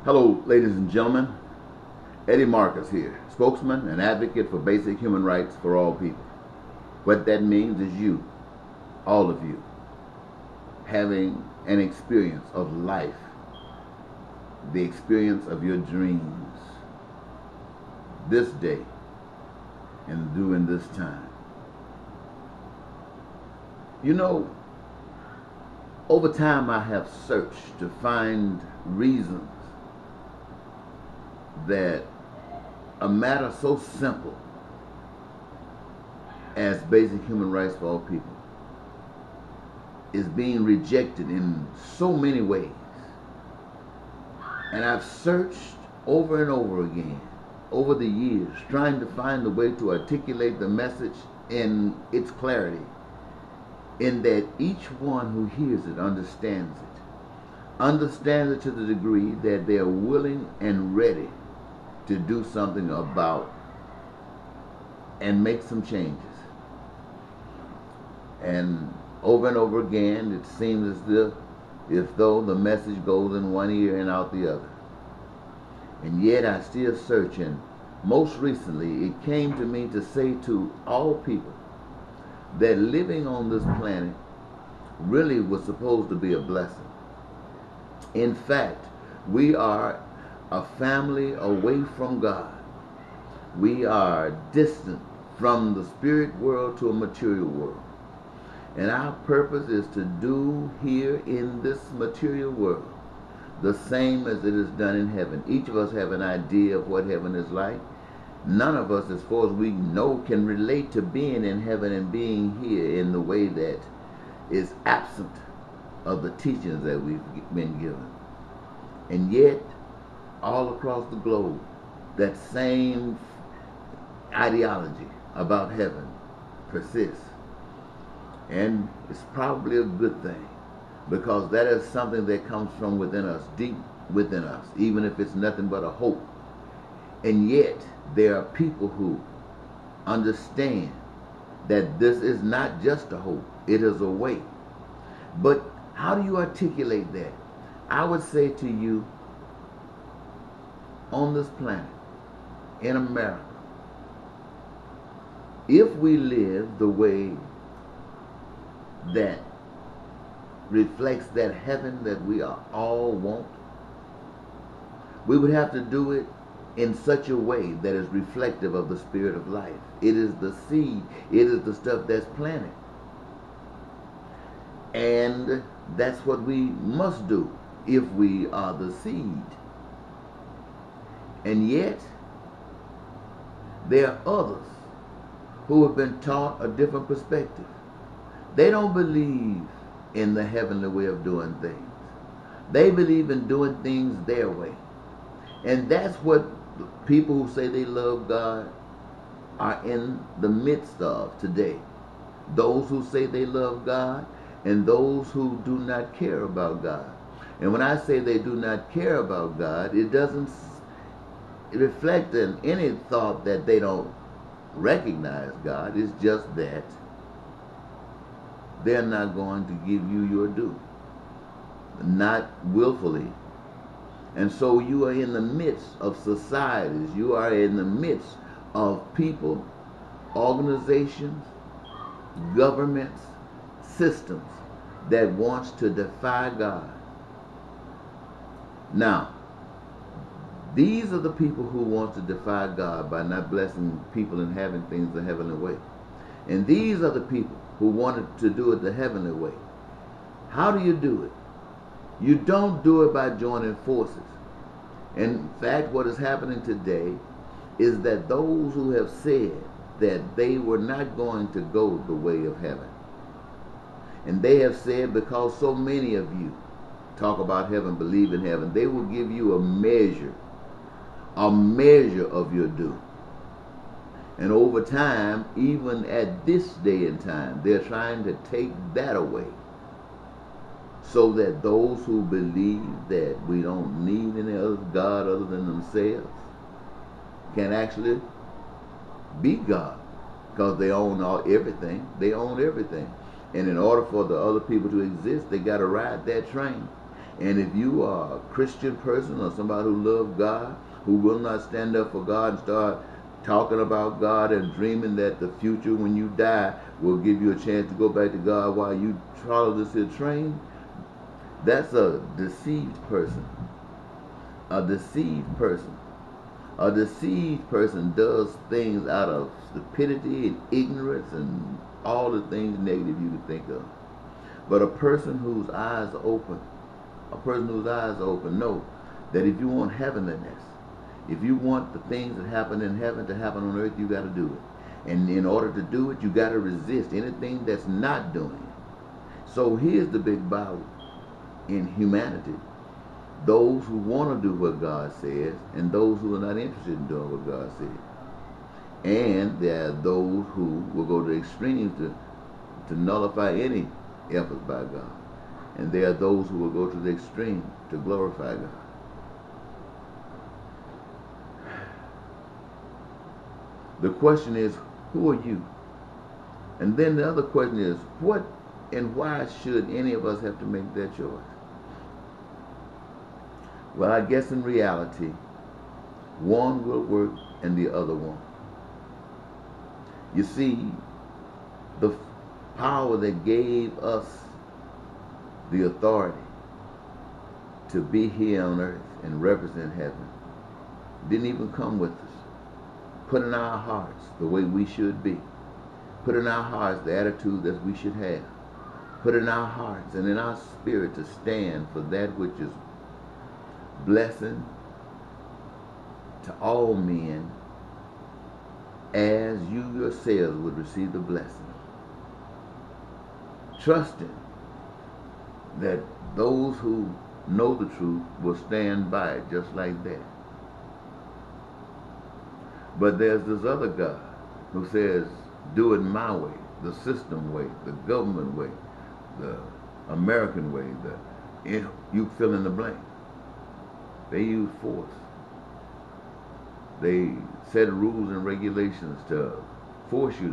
Hello, ladies and gentlemen. Eddie Marcus here, spokesman and advocate for basic human rights for all people. What that means is you, all of you, having an experience of life, the experience of your dreams, this day and during this time. You know, over time I have searched to find reasons that a matter so simple as basic human rights for all people is being rejected in so many ways. And I've searched over and over again over the years trying to find a way to articulate the message in its clarity, in that each one who hears it understands it to the degree that they are willing and ready to do something about and make some changes. And over again, it seems as if though the message goes in one ear and out the other. And yet I still search, and most recently it came to me to say to all people that living on this planet really was supposed to be a blessing. In fact, we are a family away from God. We are distant from the spirit world to a material world. And our purpose is to do here in this material world the same as it is done in heaven. Each of us have an idea of what heaven is like. None of us, as far as we know, can relate to being in heaven and being here in the way that is absent of the teachings that we've been given. And yet, all across the globe, that same ideology about heaven persists. And it's probably a good thing, because that is something that comes from within us, deep within us, even if it's nothing but a hope. And yet, there are people who understand that this is not just a hope, it is a way. But how do you articulate that? I would say to you, on this planet, in America, if we live the way that reflects that heaven that we all want, we would have to do it in such a way that is reflective of the spirit of life. It is the seed, it is the stuff that's planted. And that's what we must do if we are the seed. And yet, there are others who have been taught a different perspective. They don't believe in the heavenly way of doing things. They believe in doing things their way. And that's what people who say they love God are in the midst of today. Those who say they love God and those who do not care about God. And when I say they do not care about God, it doesn't reflect in any thought that they don't recognize God. It's just that they're not going to give you your due, not willfully. And so you are in the midst of societies, you are in the midst of people, organizations, governments, systems that wants to defy God. Now, these are the people who want to defy God by not blessing people and having things the heavenly way. And these are the people who wanted to do it the heavenly way. How do you do it? You don't do it by joining forces. In fact, what is happening today is that those who have said that they were not going to go the way of heaven, and they have said, because so many of you talk about heaven, believe in heaven, they will give you a measure of your due. And over time, even at this day and time, they're trying to take that away, so that those who believe that we don't need any other God other than themselves can actually be God, because they own everything. They own everything. And in order for the other people to exist, they got to ride that train. And if you are a Christian person or somebody who loves God, who will not stand up for God and start talking about God and dreaming that the future when you die will give you a chance to go back to God while you follow this here train, that's a deceived person. A deceived person. A deceived person does things out of stupidity and ignorance and all the things negative you can think of. But a person whose eyes are open, know that if you want heavenliness, if you want the things that happen in heaven to happen on earth, you got to do it. And in order to do it, you got to resist anything that's not doing it. So here's the big battle in humanity. Those who want to do what God says and those who are not interested in doing what God says. And there are those who will go to extremes to nullify any efforts by God. And there are those who will go to the extreme to glorify God. The question is, who are you? And then the other question is, what and why should any of us have to make that choice? Well, I guess in reality, one will work and the other won't. You see, the power that gave us the authority to be here on earth and represent heaven didn't even come with us. Put in our hearts the way we should be. Put in our hearts the attitude that we should have. Put in our hearts and in our spirit to stand for that which is blessing to all men as you yourselves would receive the blessing. Trusting that those who know the truth will stand by it just like that. But there's this other God who says, do it my way, the system way, the government way, the American way, you fill in the blank. They use force. They set rules and regulations to force you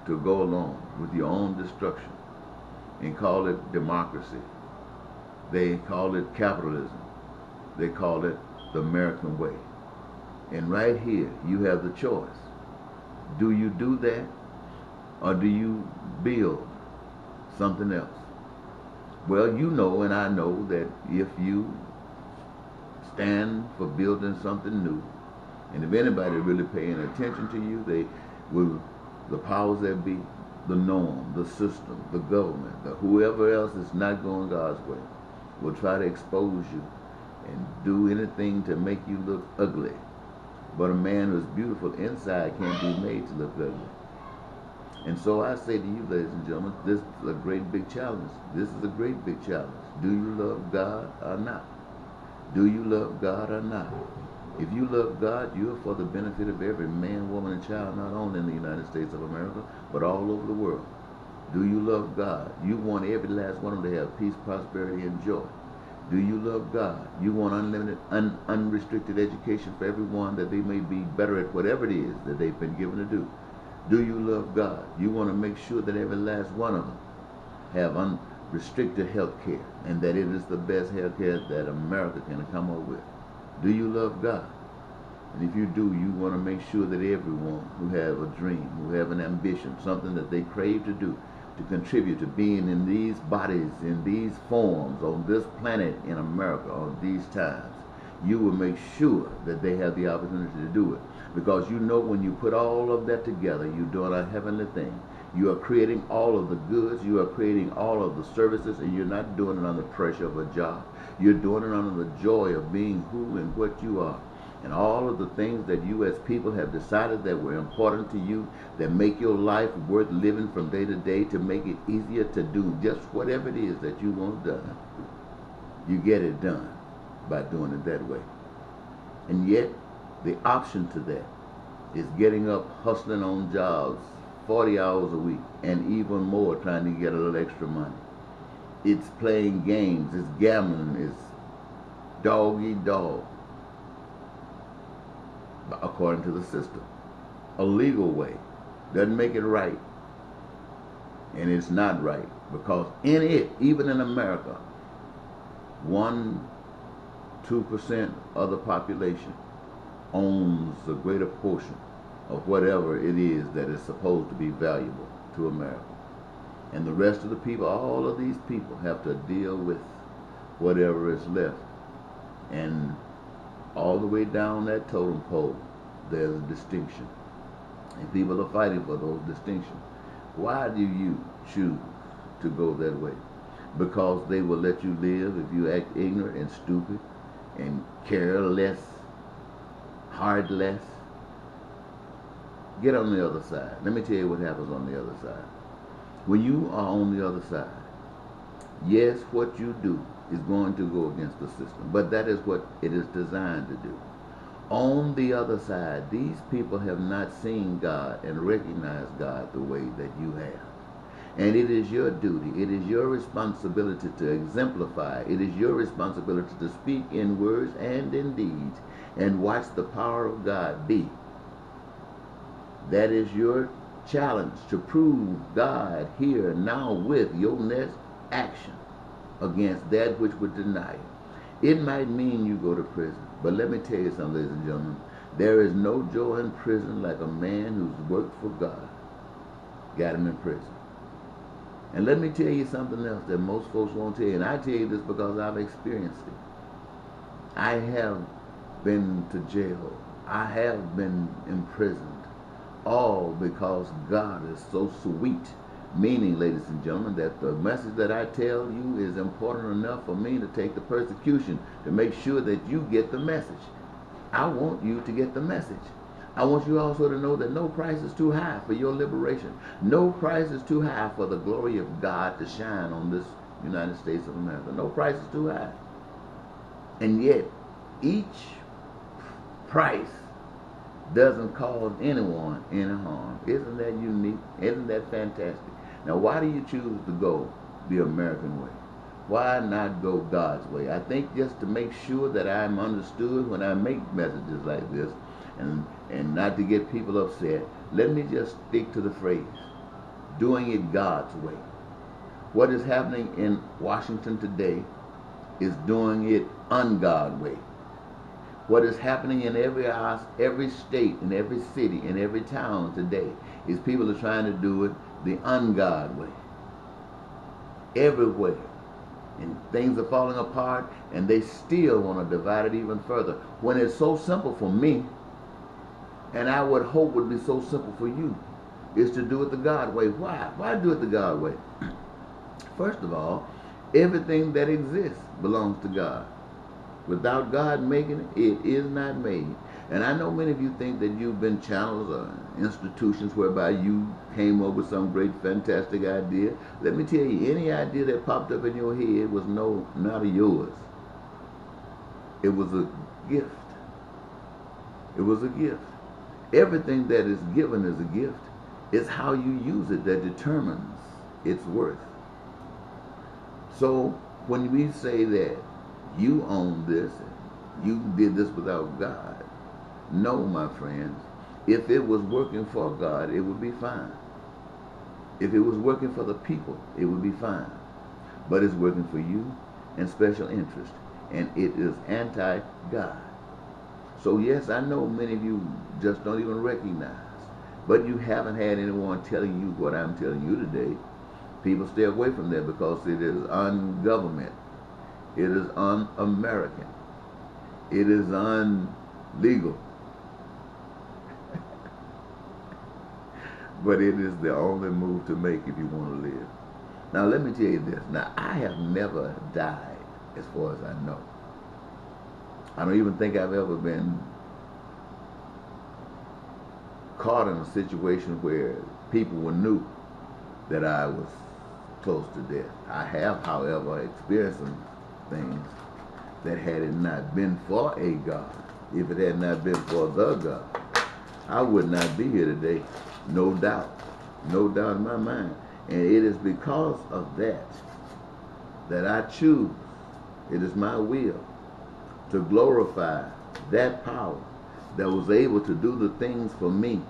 to go along with your own destruction and call it democracy. They call it capitalism. They call it the American way. And right here, you have the choice. Do you do that, or do you build something else? Well, you know and I know that if you stand for building something new, and if anybody really paying attention to you, they will, the powers that be, the norm, the system, the government, whoever else is not going God's way, will try to expose you and do anything to make you look ugly. But a man who's beautiful inside can't be made to look ugly. And so I say to you, ladies and gentlemen, this is a great big challenge. This is a great big challenge. Do you love God or not? Do you love God or not? If you love God, you are for the benefit of every man, woman, and child, not only in the United States of America, but all over the world. Do you love God? You want every last one of them to have peace, prosperity, and joy. Do you love God? You want unlimited, unrestricted education for everyone, that they may be better at whatever it is that they've been given to do. Do you love God? You want to make sure that every last one of them have unrestricted health care, and that it is the best health care that America can come up with. Do you love God? And if you do, you want to make sure that everyone who have a dream, who have an ambition, something that they crave to do, to contribute to being in these bodies, in these forms, on this planet in America, on these times, you will make sure that they have the opportunity to do it. Because you know when you put all of that together, you're doing a heavenly thing. You are creating all of the goods, you are creating all of the services, and you're not doing it under pressure of a job. You're doing it under the joy of being who and what you are. And all of the things that you as people have decided that were important to you, that make your life worth living from day to day, to make it easier to do just whatever it is that you want done. You get it done by doing it that way. And yet, the option to that is getting up, hustling on jobs, 40 hours a week, and even more, trying to get a little extra money. It's playing games, it's gambling, it's dog eat dog, according to the system. A legal way. Doesn't make it right. And it's not right. Because in it, even in America, 2% of the population owns a greater portion of whatever it is that is supposed to be valuable to America. And the rest of the people, all of these people have to deal with whatever is left. And all the way down that totem pole, there's a distinction. And people are fighting for those distinctions. Why do you choose to go that way? Because they will let you live if you act ignorant and stupid and care less, hard less. Get on the other side. Let me tell you what happens on the other side. When you are on the other side, yes, what you do is going to go against the system, but that is what it is designed to do. On the other side, these people have not seen God and recognized God the way that you have. And it is your duty, it is your responsibility to exemplify, it is your responsibility to speak in words and in deeds and watch the power of God be. That is your challenge, to prove God here now with your next action against that which would deny it. It might mean you go to prison, but let me tell you something, ladies and gentlemen. There is no joy in prison like a man who's worked for God got him in prison. And let me tell you something else that most folks won't tell you, and I tell you this because I've experienced it. I have been to jail. I have been imprisoned. All because God is so sweet. Meaning, ladies and gentlemen, that the message that I tell you is important enough for me to take the persecution to make sure that you get the message. I want you to get the message. I want you also to know that no price is too high for your liberation. No price is too high for the glory of God to shine on this United States of America. No price is too high. And yet, each price doesn't cause anyone any harm. Isn't that unique? Isn't that fantastic? Now, why do you choose to go the American way? Why not go God's way? I think just to make sure that I'm understood when I make messages like this, and not to get people upset, let me just stick to the phrase, doing it God's way. What is happening in Washington today is doing it un-God way. What is happening in every state, in every city, in every town today is people are trying to do it the un-God way. Everywhere. And things are falling apart, and they still want to divide it even further. When it's so simple for me, and I would hope would be so simple for you, is to do it the God way. Why? Why do it the God way? First of all, everything that exists belongs to God. Without God making it, it is not made. And I know many of you think that you've been channels or institutions whereby you came up with some great, fantastic idea. Let me tell you, any idea that popped up in your head was not of yours. It was a gift. It was a gift. Everything that is given is a gift. It's how you use it that determines its worth. So when we say that you own this, you did this without God, no, my friends. If it was working for God, it would be fine. If it was working for the people, it would be fine. But it's working for you and special interest, and it is anti-God. So yes, I know many of you just don't even recognize, but you haven't had anyone telling you what I'm telling you today. People stay away from that because it is un-government. It is un-American. It is unlegal. But it is the only move to make if you want to live. Now let me tell you this. Now I have never died as far as I know. I don't even think I've ever been caught in a situation where people knew that I was close to death. I have, however, experienced some things that had it not been for a God, if it had not been for the God, I would not be here today. No doubt in my mind. And it is because of that I choose, it is my will, to glorify that power that was able to do the things for me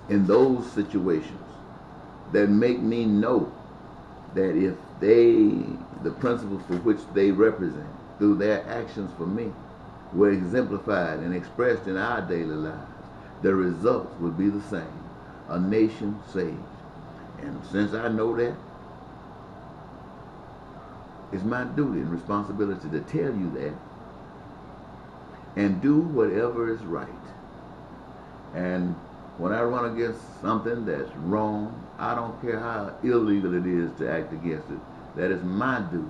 in those situations that make me know that if the principles for which they represent, through their actions for me, were exemplified and expressed in our daily lives, the results would be the same. A nation saved. And since I know that, it's my duty and responsibility to tell you that and do whatever is right. And when I run against something that's wrong, I don't care how illegal it is to act against it. That is my duty.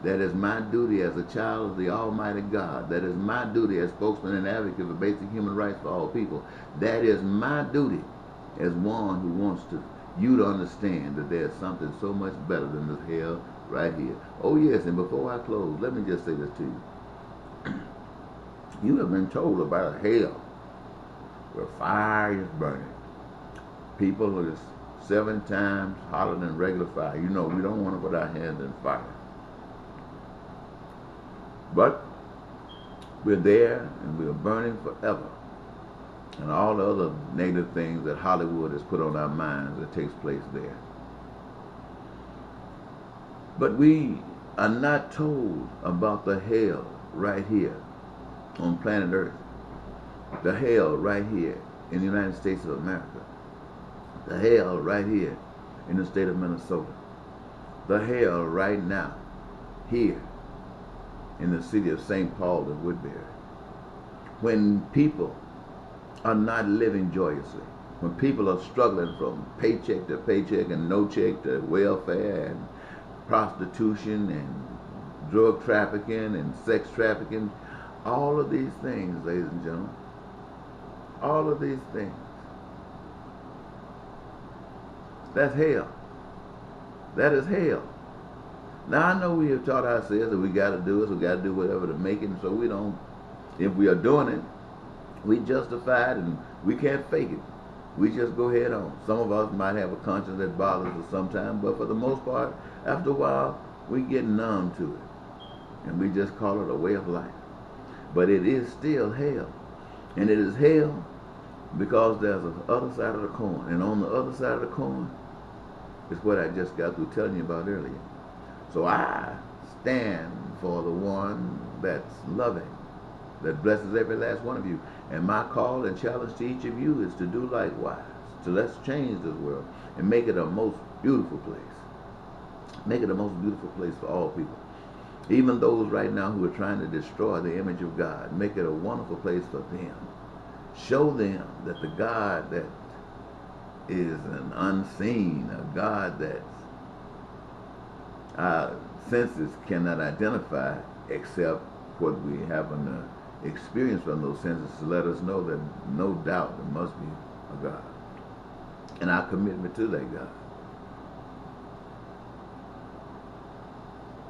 That is my duty as a child of the Almighty God. That is my duty as spokesman and advocate for basic human rights for all people. That is my duty as one who wants you to understand that there's something so much better than this hell right here. Oh yes, and before I close, let me just say this to you. You have been told about a hell where fire is burning. People are just 7 times hotter than regular fire. You know, we don't want to put our hands in fire. But we're there and we're burning forever. And all the other negative things that Hollywood has put on our minds that takes place there. But we are not told about the hell right here on planet Earth. The hell right here in the United States of America. The hell right here in the state of Minnesota. The hell right now here in the city of St. Paul and Woodbury. When people are not living joyously, when people are struggling from paycheck to paycheck and no check to welfare and prostitution and drug trafficking and sex trafficking, all of these things, ladies and gentlemen, all of these things, that's hell. That is hell. Now I know we have taught ourselves that we got to do it, so we got to do whatever to make it, and so we don't, if we are doing it, we justify it and we can't fake it. We just go head on. Some of us might have a conscience that bothers us sometimes, but for the most part, after a while, we get numb to it. And we just call it a way of life. But it is still hell. And it is hell because there's an other side of the coin. And on the other side of the coin is what I just got through telling you about earlier. So I stand for the one that's loving, that blesses every last one of you. And my call and challenge to each of you is to do likewise. So let's change this world and make it a most beautiful place. Make it a most beautiful place for all people. Even those right now who are trying to destroy the image of God, make it a wonderful place for them. Show them that the God that is an unseen, a God that our senses cannot identify except what we happen to experience from those senses to let us know that no doubt there must be a God. And our commitment to that God.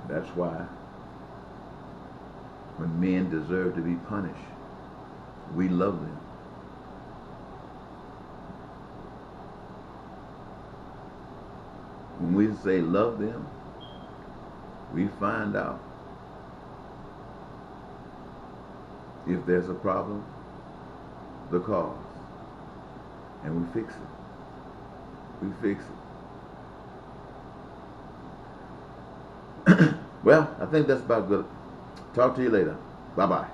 That's why when men deserve to be punished, we love them. When we say love them, we find out if there's a problem, the cause, and we fix it. We fix it. Well, I think that's about good. Talk to you later. Bye-bye.